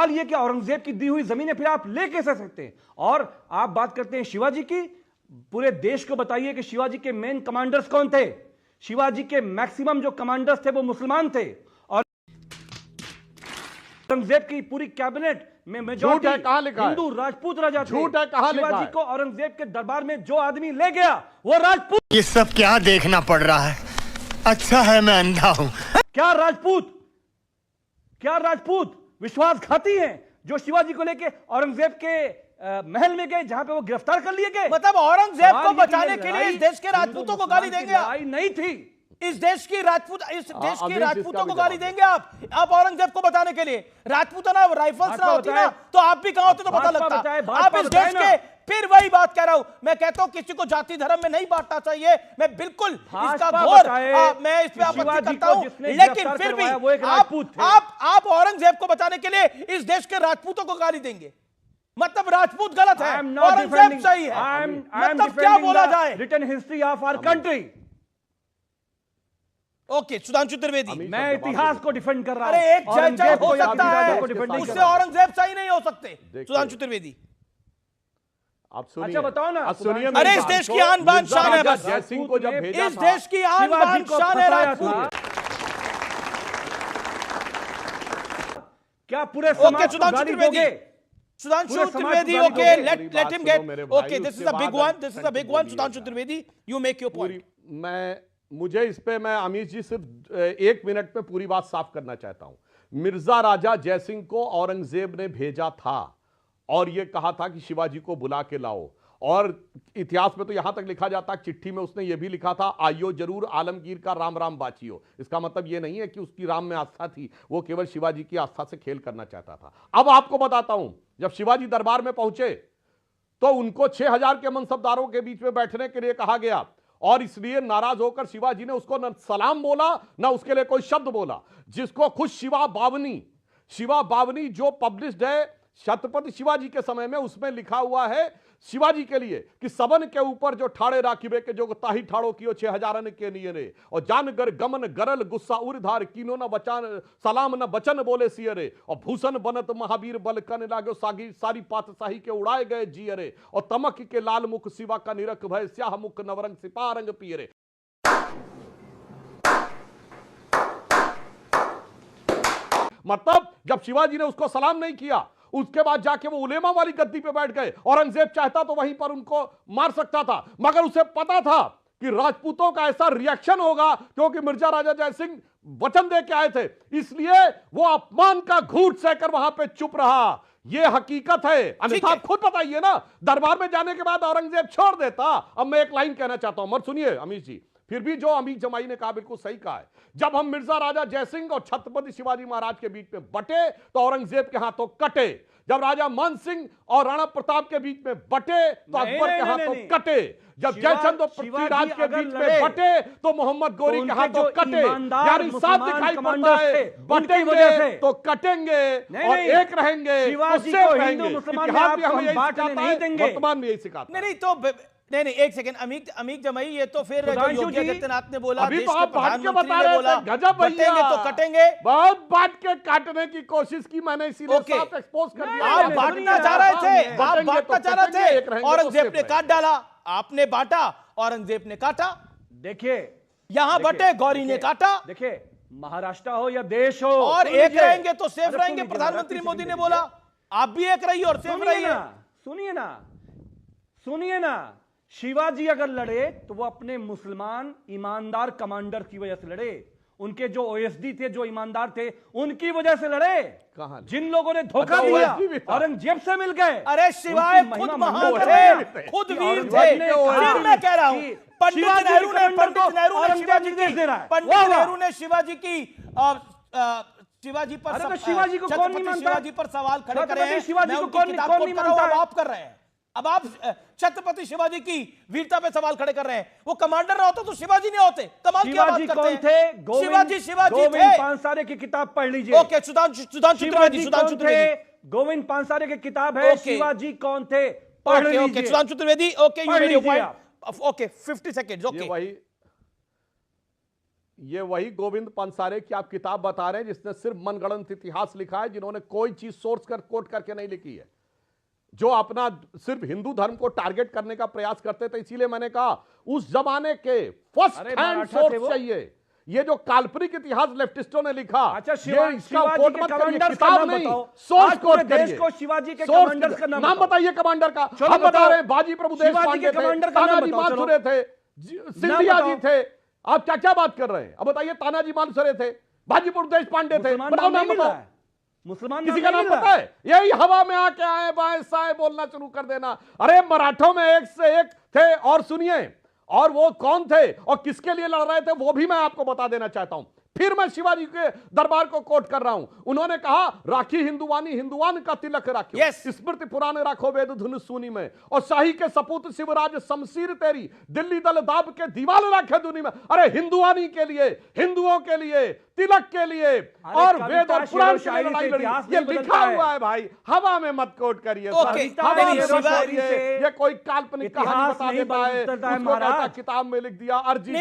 सवाल यह कि औरंगजेब की दी हुई जमीनें फिर आप ले कैसे सकते हैं? और आप बात करते हैं शिवाजी की, पूरे देश को बताइए कि शिवाजी के मेन कमांडर्स कौन थे? शिवाजी के मैक्सिमम जो कमांडर्स थे वो मुसलमान थे, और औरंगजेब की पूरी कैबिनेट में मेजॉरिटी हिंदू राजपूत राजा थे। झूठ है, कहां लिखा है? शिवाजी को औरंगजेब के दरबार में जो आदमी ले गया वो राजपूत। ये सब क्या देखना पड़ रहा है? अच्छा है मैं अंधा हूं। क्या राजपूत विश्वासघाती हैं जो शिवाजी को लेके औरंगजेब के महल में गए, जहां पे वो गिरफ्तार कर लिए गए? मतलब औरंगजेब को बचाने के लिए इस देश के राजपूतों को गाली देंगे आप? नहीं थी इस देश के राजपूतों को गाली देंगे आप औरंगजेब को बचाने के लिए? राजपूताना राइफल्स ना होती ना तो आप भी कहां होते तो पता लगता। आप इस देश के, फिर वही बात कह रहा हूं मैं, कहता हूं किसी को जाति धर्म में नहीं बांटना चाहिए, मैं बिल्कुल इसका घोर मैं इस पे आपत्ति करता हूं, लेकिन फिर भी आप औरंगजेब को बचाने के लिए इस देश के राजपूतों को गाली देंगे? मतलब राजपूत गलत है, औरंगजेब सही है, मतलब क्या बोला जाए? Written history of our country. Okay, Sudhanshu Trivedi, मैं इतिहास को डिफेंड कर रहा हूं। अरे एक जज हो सकता है, उससे औरंगजेब सही नहीं हो सकते। सुधांशु त्रिवेदी आप सुनिए। अच्छा बताओ ना, सुनिए। अरे इस देश की आन बान शान है, बस जय सिंह को जब भेजा इस देश की आन बान शान है राजपूत। क्या पूरे समाज को गाली दोगे? Sudhanshu Trivedi, okay, let him get, okay, this is a big one, Sudhanshu Trivedi, you make your point. मुझे इस पे, मैं अमीश जी सिर्फ 1 मिनट में पूरी बात साफ करना चाहता हूं। मिर्जा राजा जयसिंह को औरंगजेब ने भेजा था और यह कहा था कि शिवाजी को बुला के लाओ, और इतिहास में तो यहां तक लिखा जाता है, चिट्ठी में उसने यह भी लिखा था, आइयो जरूर आलमगीर का राम राम बाचियो। इसका मतलब यह नहीं है कि उसकी राम में आस्था थी, वो केवल शिवाजी की आस्था से खेल करना चाहता था। अब आपको बताता हूं, जब शिवाजी दरबार में पहुंचे तो उनको 6000 के मनसबदारों के बीच में बैठने के लिए कहा गया, और इसलिए नाराज होकर शिवाजी ने उसको न सलाम बोला न उसके लिए कोई शब्द बोला। जिसको खुद शिवा बावनी जो पब्लिश्ड है छत्रपति शिवाजी के समय में, उसमें लिखा हुआ है शिवाजी के लिए कि सबन के ऊपर जो ठाड़े राखिबे के जो ताही ठाड़ो कियो 6000 के निये रे, और जानगर गमन गरल गुस्सा उर्धार कीनो न बचान सलाम न बचन बोले सियरे, और भूषण बनत महावीर बल कन लागो सागी सारी पातशाही के उड़ाए गए जियरे, और तमक के लाल मुख शिवा का निरख भय स्याह मुख नवरंग सिपा रंग पियरे। मतलब जब शिवाजी ने उसको सलाम नहीं किया, उसके बाद जाके वो उलेमा वाली गद्दी पे बैठ गए। औरंगजेब चाहता तो वहीं पर उनको मार सकता था, मगर उसे पता था कि राजपूतों का ऐसा रिएक्शन होगा, क्योंकि मिर्जा राजा जयसिंह वचन दे के आए थे, इसलिए वो अपमान का घूंट सहकर वहां पे चुप रहा। ये हकीकत है, अन्यथा आप खुद बताइए ना, दरबार में जाने के बाद औरंगजेब छोड़ देता। अब मैं एक लाइन कहना चाहता हूं, मत सुनिए अमीश जी, फिर भी जो अमीर जमाई ने कहा बिल्कुल सही कहा है। जब हम मिर्जा राजा जयसिंह और छत्रपति शिवाजी महाराज के बीच में बटे तो औरंगजेब के हाथों कटे, जब राजा मान सिंह और राणा प्रताप के बीच में बटे तो अकबर के हाथों कटे, जब जयचंद और पृथ्वीराज के बीच में बटे तो मोहम्मद गोरी के हाथों कटे। यानी साफ दिखाई पड़ता है, बटेंगे तो कटेंगे और एक रहेंगे तो सेफ रहेंगे। इतिहास भी हमें यही सिखाता है, वर्तमान में यही सिखाता है। नहीं तो नहीं एक सेकंड, अमीक जमाई, ये तो फिर जो योगी आदित्यनाथ ने बोला, अभी देश तो के आप बांट के बता प्रधानमंत्री ने रहे बोला, थे, गजब भैया, बटेंगे तो कटेंगे। बहुत बांट के काटने की कोशिश की मैंने, इसीलिए साफ एक्सपोज कर दिया। आप बांटना चाह रहे थे, आप बांटना चाह रहे थे, औरंगजेब ने काट डाला, आपने बांटा, औरंगजेब ने काटा। देखिए यहां बटे, गौरी ने काटा। देखिए महाराष्ट्र हो या देश हो, और एक रहेंगे तो सेफ रहेंगे, प्रधानमंत्री मोदी ने बोला, आप भी एक रहिए और सेफ रहिए। सुनिए ना, शिवाजी अगर लड़े तो वो अपने मुसलमान ईमानदार कमांडर की वजह से लड़े, उनके जो ओएसडी थे, जो ईमानदार थे, उनकी वजह से लड़े। जिन लोगों ने धोखा दिया औरंगजेब से मिल गए। अरे शिवाय खुद महान थे, खुद वीर थे। फिर मैं कह रहा हूं, पंडित नेहरू ने शिवाजी की शिवाजी पर शिवाजी को कौन नहीं मानता? शिवाजी पर सवाल खड़े करे हैं, शिवाजी को कौन नहीं मानता? आप कर रहे हैं, अब आप छत्रपति शिवाजी की वीरता पे सवाल खड़े कर रहे हैं। वो कमांडर ना होता तो शिवाजी नहीं होते। कमाल की बात करते हैं। शिवाजी थे। पानसारे की किताब पढ़ लीजिए। ओके, सुधांशु त्रिवेदी, गोविंद पानसारे की किताब है, शिवाजी कौन थे, पढ़ लीजिए। Sudhanshu Trivedi, okay, you made your point. Okay, 50 seconds, okay. ये वही गोविंद पानसारे की आप किताब बता रहे हैं जिसने सिर्फ मनगढ़ंत इतिहास लिखा है, जिन्होंने कोई चीज सोर्स कर कोट करके नहीं लिखी है, जो अपना सिर्फ हिंदू धर्म को टारगेट करने का प्रयास करते थे। इसीलिए मैंने कहा उस जमाने के फर्स्ट हैंड सोर्स चाहिए। ये जो काल्पनिक इतिहास लेफ्टिस्टों ने लिखा, अच्छा, ये इसका कोट मत करिए, किताब नहीं, सोर्स कोट करिए। को शिवाजी के कमांडर्स का नाम बताइए कमांडर का। हम बता रहे हैं बाजी प्रभु देशपांडे थे, तानाजी मालुसरे थे, सिंधिया जी थे। आप क्या क्या बात कर रहे हैं? अब बताइए, तानाजी मालुसरे थे, बाजी प्रभु देशपांडे थे, बताओ नाम बताओ। मुसलमान किसी का नाम पता है? यही हवा में आके आए बाएं साए बोलना शुरू कर देना। अरे मराठों में एक से एक थे, और सुनिए, और वो कौन थे और किसके लिए लड़ रहे थे वो भी मैं आपको बता देना चाहता हूं। फिर मैं शिवाजी के दरबार को कोट कर रहा हूं। उन्होंने कहा, राखी हिंदुवानी हिंदुवान का तिलक राखो, स्मृति पुराने राखो वेद धुन सुनी में, और शाही के सपूत शिवराज शमशीर तेरी, दिल्ली दल दाब के दीवाल राखे दुनी में। अरे हिंदुवानी के लिए, हिंदुओं के लिए, तिलक के लिए, और वेद और पुराण की लड़ाई लड़ी। ये लिखा हुआ है भाई, हवा में मत कोट करिए। ये कोई काल्पनिक कहानी बता देता है, उसको कहता किताब में लिख दिया अर्जी।